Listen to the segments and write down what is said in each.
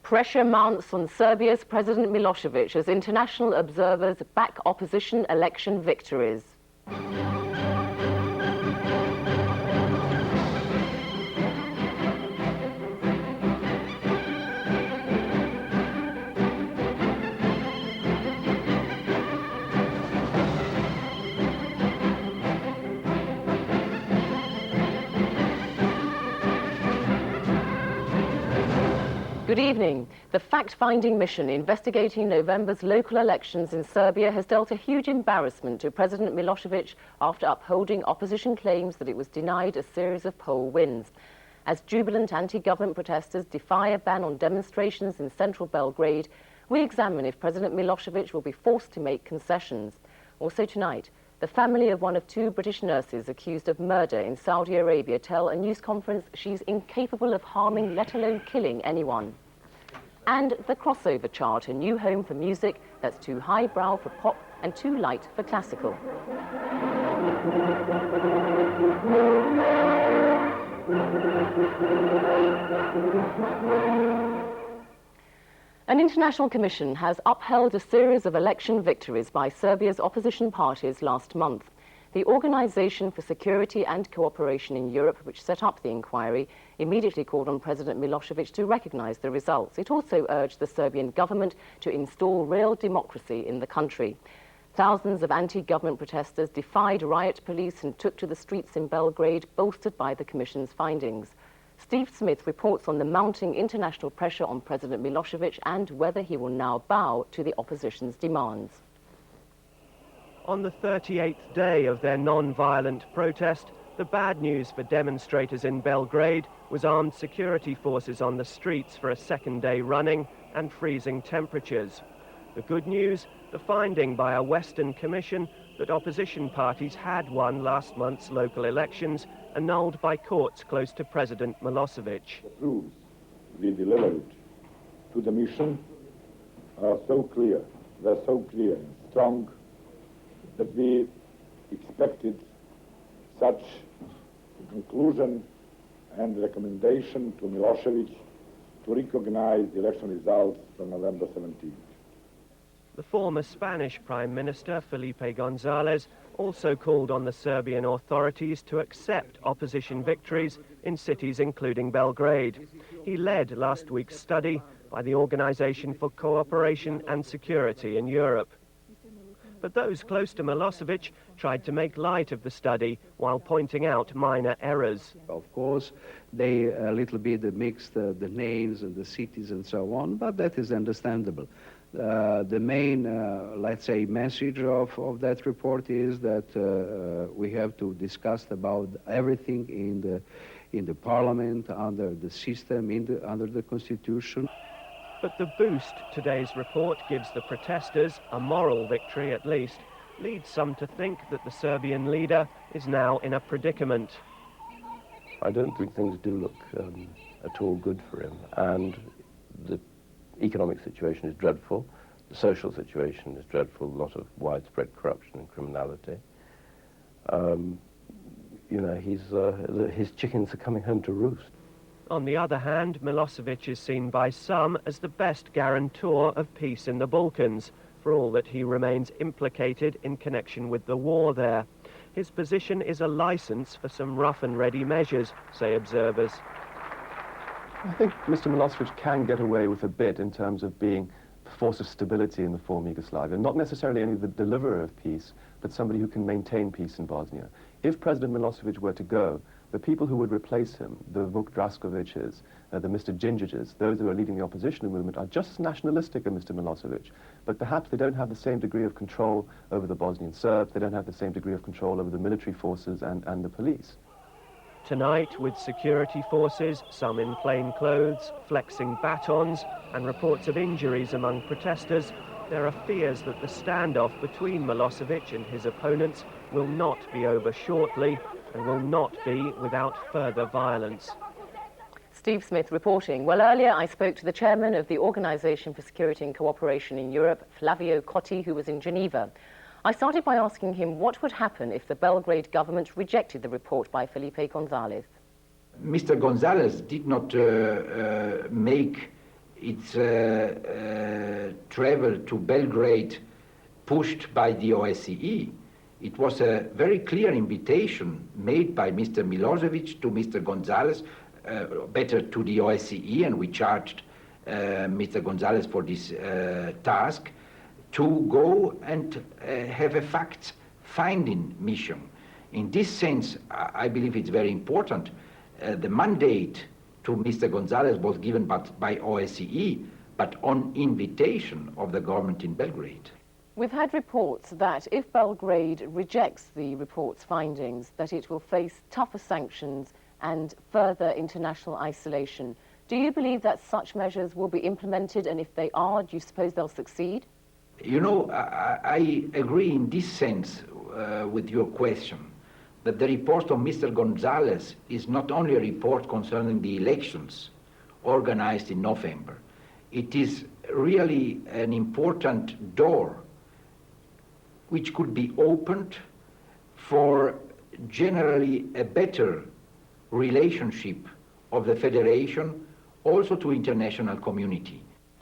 Pressure mounts on Serbia's President Milosevic as international observers back opposition election victories. Good evening. The fact-finding mission investigating November's local elections in Serbia has dealt a huge embarrassment to President Milosevic after upholding opposition claims that it was denied a series of poll wins. As jubilant anti-government protesters defy a ban on demonstrations in central Belgrade, we examine if President Milosevic will be forced to make concessions. Also tonight, the family of one of two British nurses accused of murder in Saudi Arabia tell a news conference she's incapable of harming, let alone killing, anyone. And the crossover chart, a new home for music that's too highbrow for pop and too light for classical. An international commission has upheld a series of election victories by Serbia's opposition parties last month. The Organization for Security and Cooperation in Europe, which set up the inquiry, immediately called on President Milosevic to recognize the results. It also urged the Serbian government to install real democracy in the country. Thousands of anti-government protesters defied riot police and took to the streets in Belgrade, bolstered by the Commission's findings. Steve Smith reports on the mounting international pressure on President Milosevic and whether he will now bow to the opposition's demands. On the 38th day of their non-violent protest, the bad news for demonstrators in Belgrade was armed security forces on the streets for a second day running and freezing temperatures. The good news, the finding by a Western commission that opposition parties had won last month's local elections, annulled by courts close to President Milosevic. The proofs we delivered to the mission are so clear, they're so clear and strong, that we expected such conclusion and recommendation to Milosevic to recognize the election results from November 17th. The former Spanish Prime Minister, Felipe González, also called on the Serbian authorities to accept opposition victories in cities including Belgrade. He led last week's study by the Organization for Cooperation and Security in Europe. But those close to Milosevic tried to make light of the study while pointing out minor errors. Of course, they a little bit mixed the names and the cities and so on, but that is understandable. The main, let's say, message of that report is that we have to discuss about everything in the parliament, under the system, under the constitution. But the boost today's report gives the protesters, a moral victory at least, leads some to think that the Serbian leader is now in a predicament. I don't think things do look at all good for him, and the economic situation is dreadful, the social situation is dreadful, a lot of widespread corruption and criminality. You know, his chickens are coming home to roost. On the other hand, Milosevic is seen by some as the best guarantor of peace in the Balkans, for all that he remains implicated in connection with the war there. His position is a license for some rough and ready measures, say observers. I think Mr. Milosevic can get away with a bit in terms of being a force of stability in the former Yugoslavia, not necessarily only the deliverer of peace, but somebody who can maintain peace in Bosnia. If President Milosevic were to go, the people who would replace him, the Vuk Draškovićes, the Mr. Đinđićes, those who are leading the opposition movement, are just as nationalistic as Mr. Milosevic, but perhaps they don't have the same degree of control over the Bosnian Serbs, they don't have the same degree of control over the military forces and the police. Tonight, with security forces, some in plain clothes, flexing batons, and reports of injuries among protesters, there are fears that the standoff between Milosevic and his opponents will not be over shortly and will not be without further violence. Steve Smith reporting. Well, earlier I spoke to the chairman of the Organization for Security and Cooperation in Europe, Flavio Cotti, who was in Geneva. I started by asking him what would happen if the Belgrade government rejected the report by Felipe González. Mr. González did not make its travel to Belgrade pushed by the OSCE. It was a very clear invitation made by Mr. Milosevic to Mr. Gonzalez, better to the OSCE, and we charged Mr. Gonzalez for this task, to go and have a fact-finding mission. In this sense, I believe it's very important. The mandate to Mr. Gonzalez was given by OSCE, but on invitation of the government in Belgrade. We've had reports that if Belgrade rejects the report's findings, that it will face tougher sanctions and further international isolation. Do you believe that such measures will be implemented, and if they are, do you suppose they'll succeed? You know, I agree in this sense with your question, that the report of Mr. Gonzalez is not only a report concerning the elections organized in November. It is really an important door which could be opened for generally a better relationship of the Federation also to international community.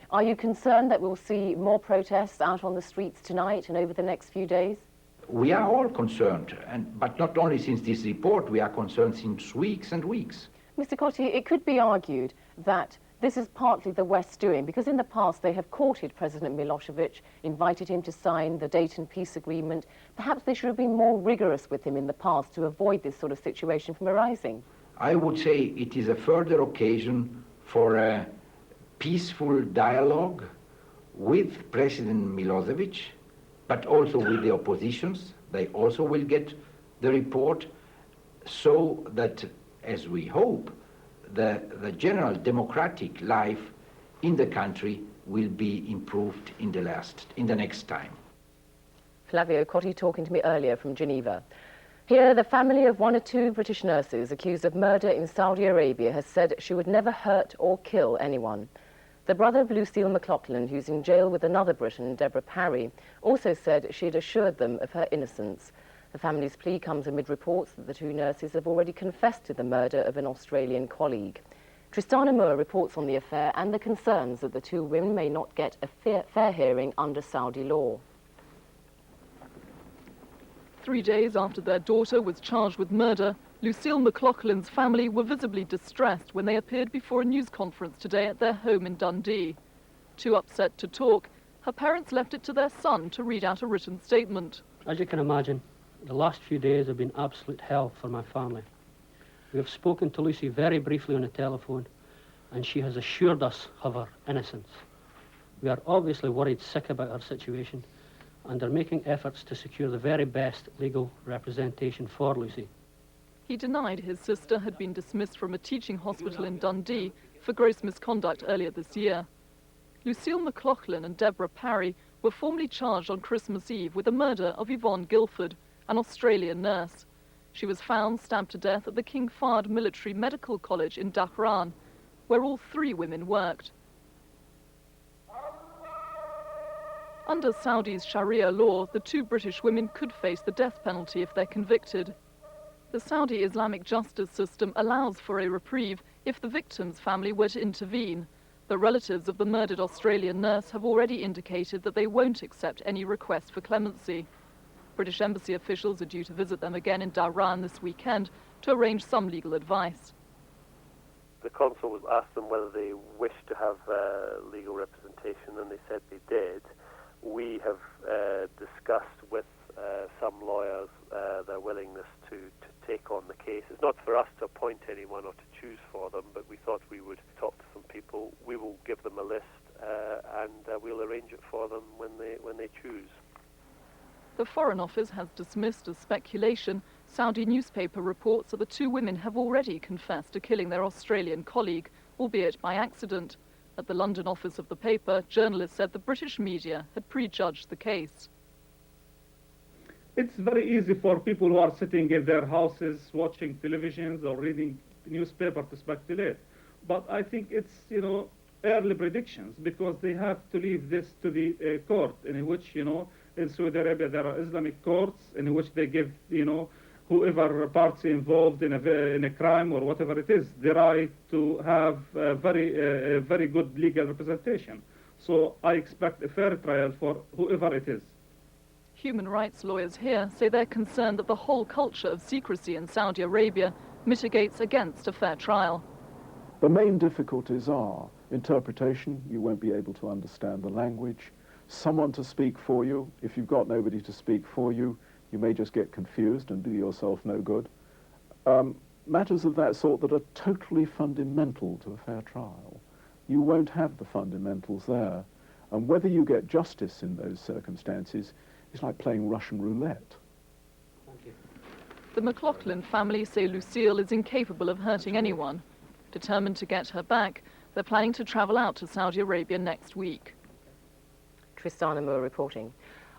Are you concerned that we'll see more protests out on the streets tonight and over the next few days? We are all concerned, but not only since this report, we are concerned since weeks and weeks. Mr. Cotti, it could be argued that this is partly the West's doing, because in the past they have courted President Milosevic, invited him to sign the Dayton Peace Agreement. Perhaps they should have been more rigorous with him in the past to avoid this sort of situation from arising. I would say it is a further occasion for a peaceful dialogue with President Milosevic, but also with the oppositions. They also will get the report, so that, as we hope, the general democratic life in the country will be improved in the next time. Flavio Cotti talking to me earlier from Geneva. Here, the family of one or two British nurses accused of murder in Saudi Arabia has said she would never hurt or kill anyone. The brother of Lucille McLaughlin, who's in jail with another Briton, Deborah Parry, also said she had assured them of her innocence. The family's plea comes amid reports that the two nurses have already confessed to the murder of an Australian colleague. Tristana Moore reports on the affair and the concerns that the two women may not get a fair hearing under Saudi law. 3 days after their daughter was charged with murder, Lucille McLaughlin's family were visibly distressed when they appeared before a news conference today at their home in Dundee. Too upset to talk, her parents left it to their son to read out a written statement. As you can imagine, the last few days have been absolute hell for my family. We have spoken to Lucy very briefly on the telephone, and she has assured us of her innocence. We are obviously worried sick about her situation and are making efforts to secure the very best legal representation for Lucy. He denied his sister had been dismissed from a teaching hospital in Dundee for gross misconduct earlier this year. Lucille McLaughlin and Deborah Parry were formally charged on Christmas Eve with the murder of Yvonne Guilford, an Australian nurse. She was found stabbed to death at the King Fahd Military Medical College in Dhahran, where all three women worked. Under Saudi's Sharia law, the two British women could face the death penalty if they're convicted. The Saudi Islamic justice system allows for a reprieve if the victim's family were to intervene. The relatives of the murdered Australian nurse have already indicated that they won't accept any request for clemency. British embassy officials are due to visit them again in Dhahran this weekend to arrange some legal advice. The consul asked them whether they wished to have legal representation, and they said they did. We have discussed with some lawyers their willingness to take on the case. It's not for us to appoint anyone or to choose for them, but we thought we would talk to some people. We will give them a list and we'll arrange it for them when they choose. The Foreign Office has dismissed as speculation Saudi newspaper reports that the two women have already confessed to killing their Australian colleague, albeit by accident. At the London office of the paper, journalists said the British media had prejudged the case. It's very easy for people who are sitting in their houses watching televisions or reading newspaper to speculate. But I think it's, early predictions, because they have to leave this to the court, in which, in Saudi Arabia there are Islamic courts in which they give, whoever party involved in a crime or whatever it is, the right to have very good legal representation. So I expect a fair trial for whoever it is. Human rights lawyers here say they're concerned that the whole culture of secrecy in Saudi Arabia mitigates against a fair trial. The main difficulties are interpretation. You won't be able to understand the language. Someone to speak for you. If you've got nobody to speak for you, you may just get confused and do yourself no good. Matters of that sort that are totally fundamental to a fair trial. You won't have the fundamentals there. And whether you get justice in those circumstances is like playing Russian roulette. Thank you. The McLaughlin family say Lucille is incapable of hurting anyone. Determined to get her back, they're planning to travel out to Saudi Arabia next week. Tristana Moore reporting.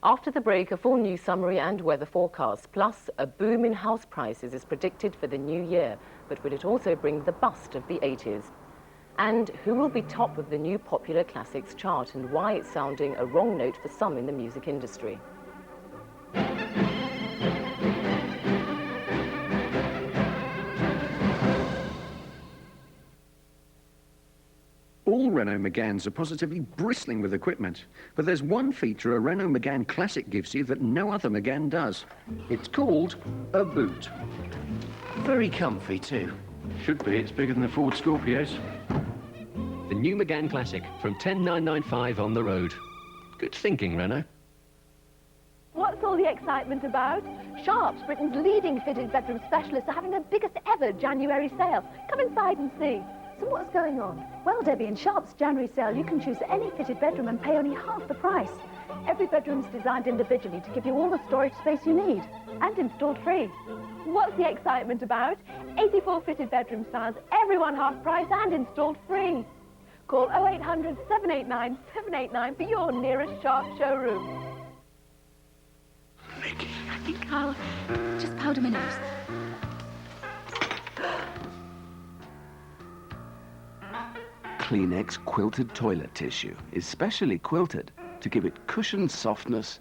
After the break, a full news summary and weather forecast, plus a boom in house prices is predicted for the new year. But will it also bring the bust of the 80s? And who will be top of the new popular classics chart and why it's sounding a wrong note for some in the music industry? All Renault Meganes are positively bristling with equipment, but there's one feature a Renault Megane Classic gives you that no other Megane does. It's called a boot. Very comfy too. Should be, it's bigger than the Ford Scorpios. The new Megane Classic from 10,995 on the road. Good thinking, Renault. What's all the excitement about? Sharps, Britain's leading fitted bedroom specialists, are having their biggest ever January sale. Come inside and see. So what's going on? Well, Debbie, in Sharp's January sale, you can choose any fitted bedroom and pay only half the price. Every bedroom's designed individually to give you all the storage space you need and installed free. What's the excitement about? 84 fitted bedroom styles, everyone half price and installed free. Call 0800 789 789 for your nearest Sharp showroom. I think I'll just powder my nose. Kleenex quilted toilet tissue is specially quilted to give it cushioned softness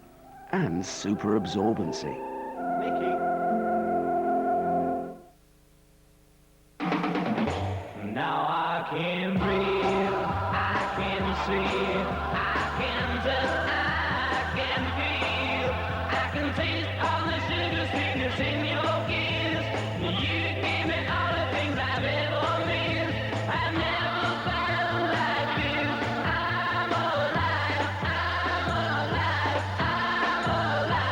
and super absorbency. Now I can breathe, I can see, I can touch, I can feel, I can taste all the sugar sweetness in your kiss. You give me all the things I've ever missed. I've never felt like this. I'm alive, I'm alive, I'm alive.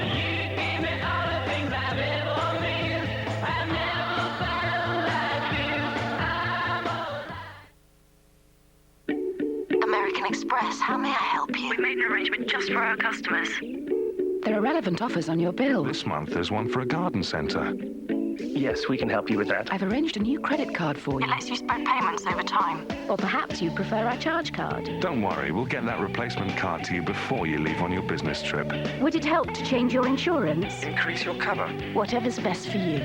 You give me all the things I've ever missed. I've never felt like this. I'm alive. American Express, how may I help you? We've made an arrangement just for our customers. There are relevant offers on your bill. This month there's one for a garden centre. Yes, we can help you with that. I've arranged a new credit card for you. It lets you spread payments over time. Or perhaps you prefer our charge card. Don't worry, we'll get that replacement card to you before you leave on your business trip. Would it help to change your insurance? Increase your cover. Whatever's best for you.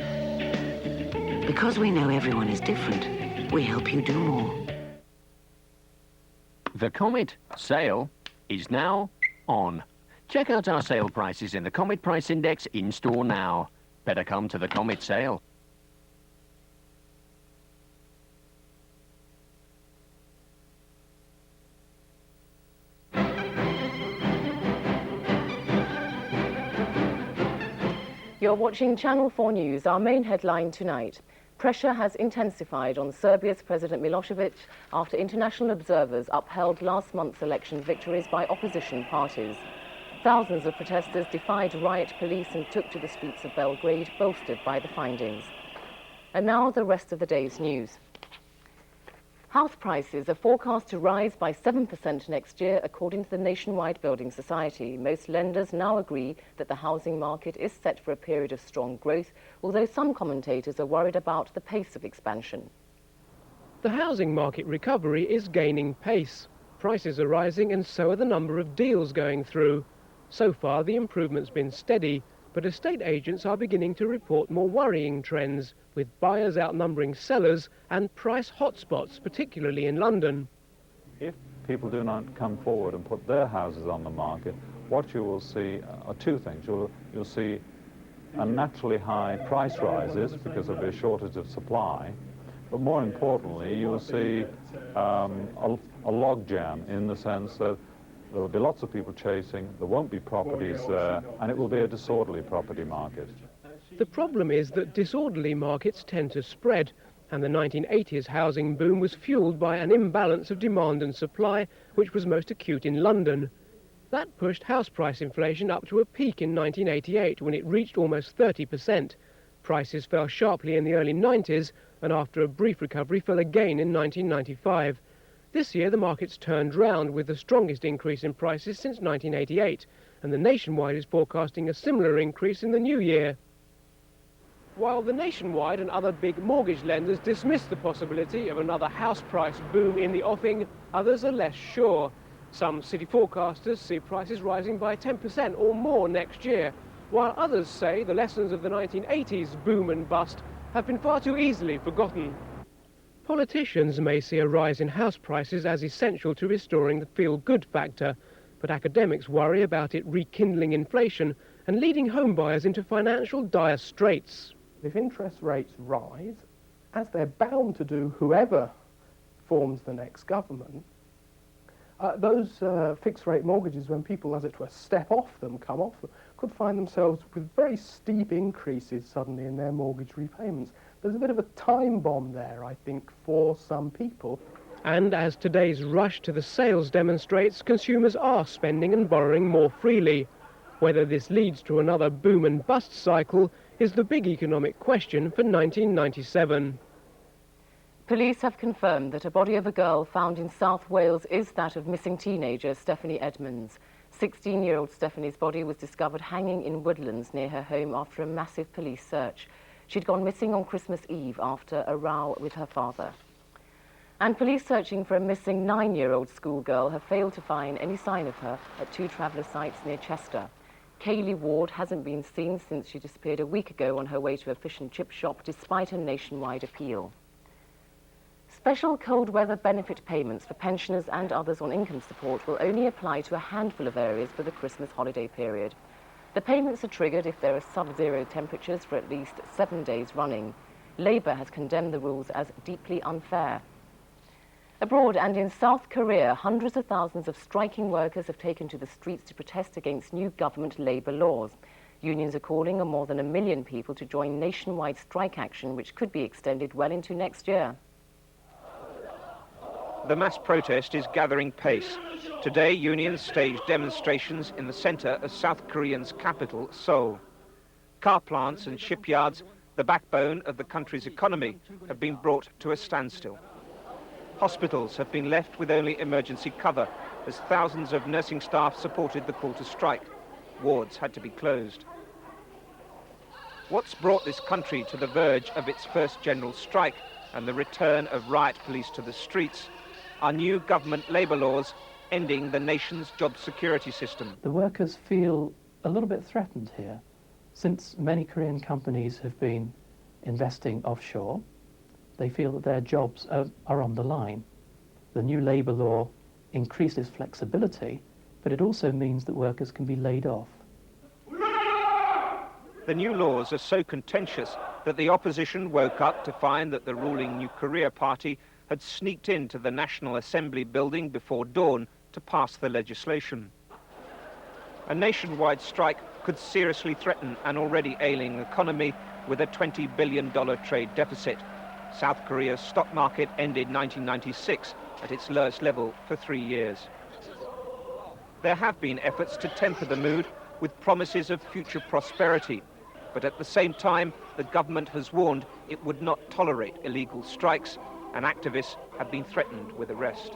Because we know everyone is different, we help you do more. The Comet sale is now on. Check out our sale prices in the Comet Price Index in-store now. Better come to the Comet sale. You're watching Channel 4 News. Our main headline tonight. Pressure has intensified on Serbia's President Milosevic after international observers upheld last month's election victories by opposition parties. Thousands of protesters defied riot police and took to the streets of Belgrade, bolstered by the findings. And now the rest of the day's news. House prices are forecast to rise by 7% next year, according to the Nationwide Building Society. Most lenders now agree that the housing market is set for a period of strong growth, although some commentators are worried about the pace of expansion. The housing market recovery is gaining pace. Prices are rising and so are the number of deals going through. So far, the improvement's been steady, but estate agents are beginning to report more worrying trends, with buyers outnumbering sellers and price hotspots, particularly in London. If people do not come forward and put their houses on the market, what you will see are two things. You'll see unnaturally high price rises because of a shortage of supply, but more importantly, you'll see a logjam in the sense that there will be lots of people chasing, there won't be properties there, and it will be a disorderly property market. The problem is that disorderly markets tend to spread, and the 1980s housing boom was fueled by an imbalance of demand and supply, which was most acute in London. That pushed house price inflation up to a peak in 1988, when it reached almost 30%. Prices fell sharply in the early 90s, and after a brief recovery fell again in 1995. This year the market's turned round, with the strongest increase in prices since 1988, and the Nationwide is forecasting a similar increase in the new year. While the Nationwide and other big mortgage lenders dismiss the possibility of another house price boom in the offing, others are less sure. Some city forecasters see prices rising by 10% or more next year, while others say the lessons of the 1980s boom and bust have been far too easily forgotten. Politicians may see a rise in house prices as essential to restoring the feel-good factor, but academics worry about it rekindling inflation and leading home buyers into financial dire straits. If interest rates rise, as they're bound to do whoever forms the next government, those fixed-rate mortgages, when people, as it were, step off them, come off them, could find themselves with very steep increases suddenly in their mortgage repayments. There's a bit of a time bomb there, I think, for some people. And as today's rush to the sales demonstrates, consumers are spending and borrowing more freely. Whether this leads to another boom and bust cycle is the big economic question for 1997. Police have confirmed that a body of a girl found in South Wales is that of missing teenager Stephanie Edmonds. 16-year-old Stephanie's body was discovered hanging in woodlands near her home after a massive police search. She'd gone missing on Christmas Eve after a row with her father. And police searching for a missing 9-year-old schoolgirl have failed to find any sign of her at two traveller sites near Chester. Kaylee Ward hasn't been seen since she disappeared a week ago on her way to a fish and chip shop, despite a nationwide appeal. Special cold weather benefit payments for pensioners and others on income support will only apply to a handful of areas for the Christmas holiday period. The payments are triggered if there are sub-zero temperatures for at least 7 days running. Labour has condemned the rules as deeply unfair. Abroad and in South Korea, hundreds of thousands of striking workers have taken to the streets to protest against new government labour laws. Unions are calling on more than 1 million people to join nationwide strike action, which could be extended well into next year. The mass protest is gathering pace. Today, unions staged demonstrations in the centre of South Korean's capital, Seoul. Car plants and shipyards, the backbone of the country's economy, have been brought to a standstill. Hospitals have been left with only emergency cover as thousands of nursing staff supported the call to strike. Wards had to be closed. What's brought this country to the verge of its first general strike and the return of riot police to the streets are new government labour laws ending the nation's job security system. The workers feel a little bit threatened here, since many Korean companies have been investing offshore. They feel that their jobs are on the line. The new labour law increases flexibility, but it also means that workers can be laid off. The new laws are so contentious that the opposition woke up to find that the ruling New Korea party had sneaked into the National Assembly building before dawn to pass the legislation. A nationwide strike could seriously threaten an already ailing economy with a $20 billion trade deficit. South Korea's stock market ended 1996 at its lowest level for 3 years. There have been efforts to temper the mood with promises of future prosperity, but at the same time, the government has warned it would not tolerate illegal strikes, and activists have been threatened with arrest.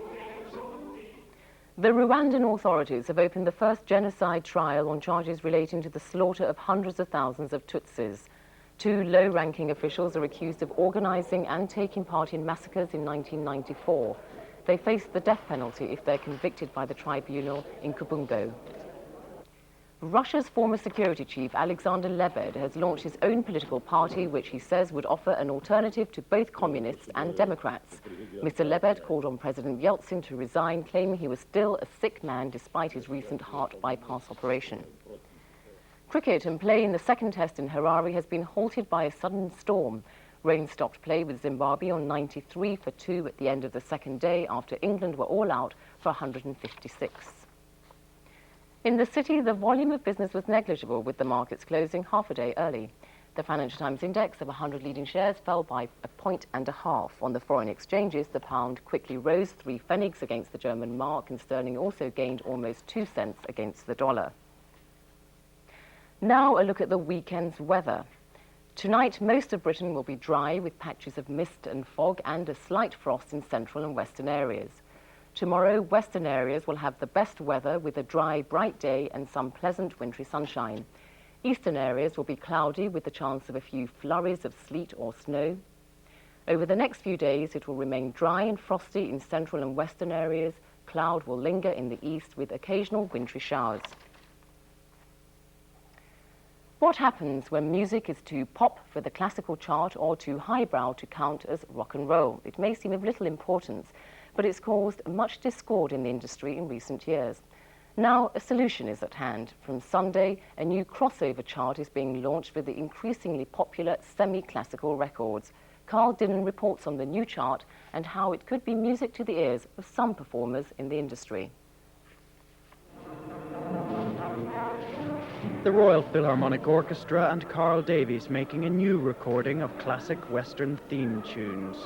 The Rwandan authorities have opened the first genocide trial on charges relating to the slaughter of hundreds of thousands of Tutsis. 2 low-ranking officials are accused of organising and taking part in massacres in 1994. They face the death penalty if they're convicted by the tribunal in Kubungo. Russia's former security chief, Alexander Lebed, has launched his own political party, which he says would offer an alternative to both communists and Democrats. Mr. Lebed called on President Yeltsin to resign, claiming he was still a sick man despite his recent heart bypass operation. Cricket and play in the second test in Harare has been halted by a sudden storm. Rain stopped play with Zimbabwe on 93 for 2 at the end of the second day after England were all out for 156. In the city, the volume of business was negligible, with the markets closing half a day early. The Financial Times index of 100 leading shares fell by 1.5 points. On the foreign exchanges, the pound quickly rose 3 pfennigs against the German mark, and sterling also gained almost 2 cents against the dollar. Now a look at the weekend's weather. Tonight, most of Britain will be dry with patches of mist and fog and a slight frost in central and western areas. Tomorrow, western areas will have the best weather with a dry, bright day and some pleasant wintry sunshine. Eastern areas will be cloudy with the chance of a few flurries of sleet or snow. Over the next few days, it will remain dry and frosty in central and western areas. Cloud will linger in the east with occasional wintry showers. What happens when music is too pop for the classical chart or too highbrow to count as rock and roll? It may seem of little importance, but it's caused much discord in the industry in recent years. Now a solution is at hand. From Sunday, a new crossover chart is being launched for the increasingly popular semi-classical records. Carl Dinnan reports on the new chart and how it could be music to the ears of some performers in the industry. The Royal Philharmonic Orchestra and Carl Davies making a new recording of classic Western theme tunes.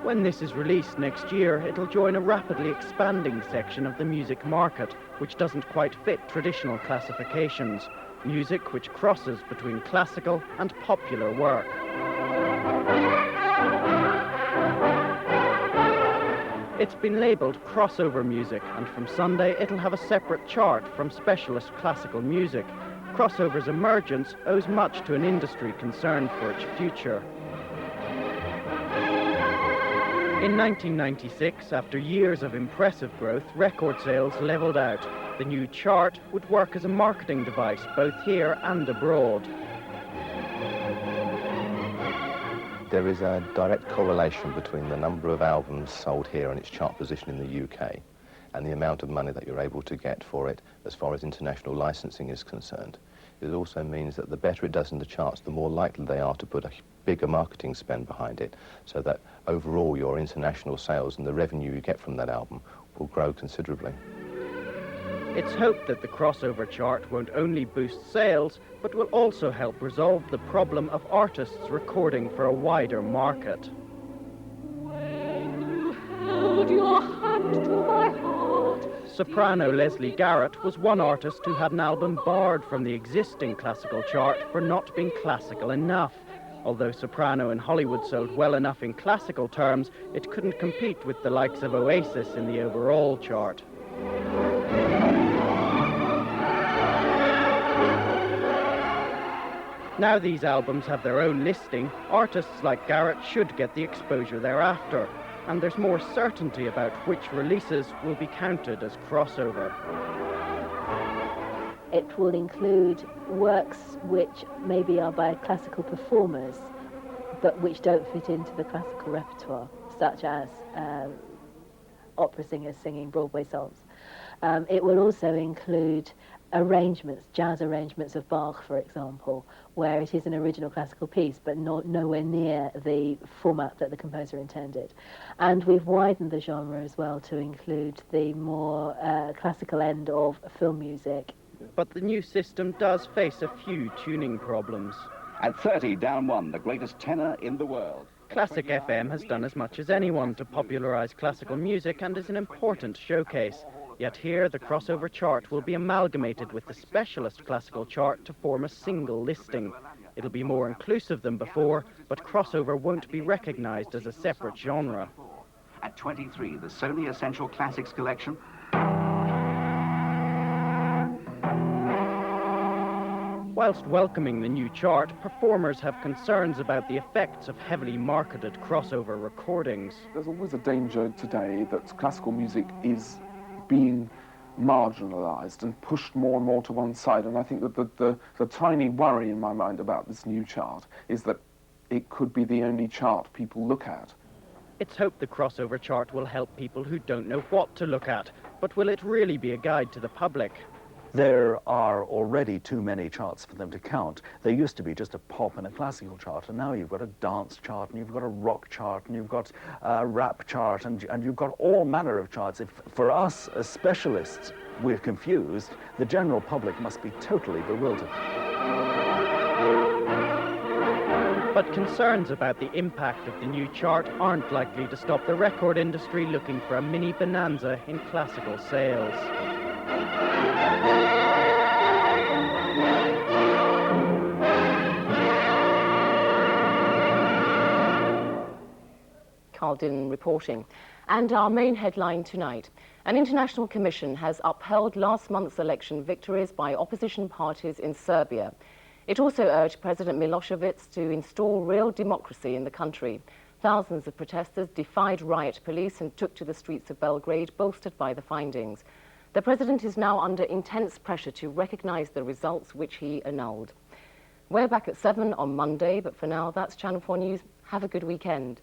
When this is released next year, it'll join a rapidly expanding section of the music market, which doesn't quite fit traditional classifications. Music which crosses between classical and popular work. It's been labelled crossover music, and from Sunday it'll have a separate chart from specialist classical music. Crossover's emergence owes much to an industry concerned for its future. In 1996, after years of impressive growth, record sales levelled out. The new chart would work as a marketing device both here and abroad. There is a direct correlation between the number of albums sold here and its chart position in the UK and the amount of money that you're able to get for it as far as international licensing is concerned. It also means that the better it does in the charts, the more likely they are to put a bigger marketing spend behind it, so that overall your international sales and the revenue you get from that album will grow considerably. It's hoped that the crossover chart won't only boost sales, but will also help resolve the problem of artists recording for a wider market. Hold your hand to my heart. Soprano Leslie Garrett was one artist who had an album barred from the existing classical chart for not being classical enough. Although soprano in Hollywood sold well enough in classical terms, it couldn't compete with the likes of Oasis in the overall chart. Now these albums have their own listing, artists like Garrett should get the exposure they're after, and there's more certainty about which releases will be counted as crossover. It will include works which maybe are by classical performers, but which don't fit into the classical repertoire, such as opera singers singing Broadway songs. It will also include arrangements, jazz arrangements of Bach, for example, where it is an original classical piece, but nowhere near the format that the composer intended. And we've widened the genre as well to include the more classical end of film music. But the new system does face a few tuning problems. At 30 down 1, the greatest tenor in the world. Classic FM has done as much as anyone to popularise classical music and is an important showcase. Yet here, the crossover chart will be amalgamated with the specialist classical chart to form a single listing. It'll be more inclusive than before, but crossover won't be recognised as a separate genre. At 23, the Sony Essential Classics collection. Whilst welcoming the new chart, performers have concerns about the effects of heavily marketed crossover recordings. There's always a danger today that classical music is being marginalised and pushed more and more to one side, and I think that the tiny worry in my mind about this new chart is that it could be the only chart people look at. It's hoped the crossover chart will help people who don't know what to look at, but will it really be a guide to the public? There are already too many charts for them to count. There used to be just a pop and a classical chart, and now you've got a dance chart, and you've got a rock chart, and you've got a rap chart, and you've got all manner of charts. If, for us, as specialists, we're confused, the general public must be totally bewildered. But concerns about the impact of the new chart aren't likely to stop the record industry looking for a mini bonanza in classical sales. Carl Dillon reporting. And our main headline tonight. An international commission has upheld last month's election victories by opposition parties in Serbia. It also urged President Milosevic to install real democracy in the country. Thousands of protesters defied riot police and took to the streets of Belgrade, bolstered by the findings. The president is now under intense pressure to recognise the results which he annulled. We're back at 7 on Monday, but for now, that's Channel 4 News. Have a good weekend.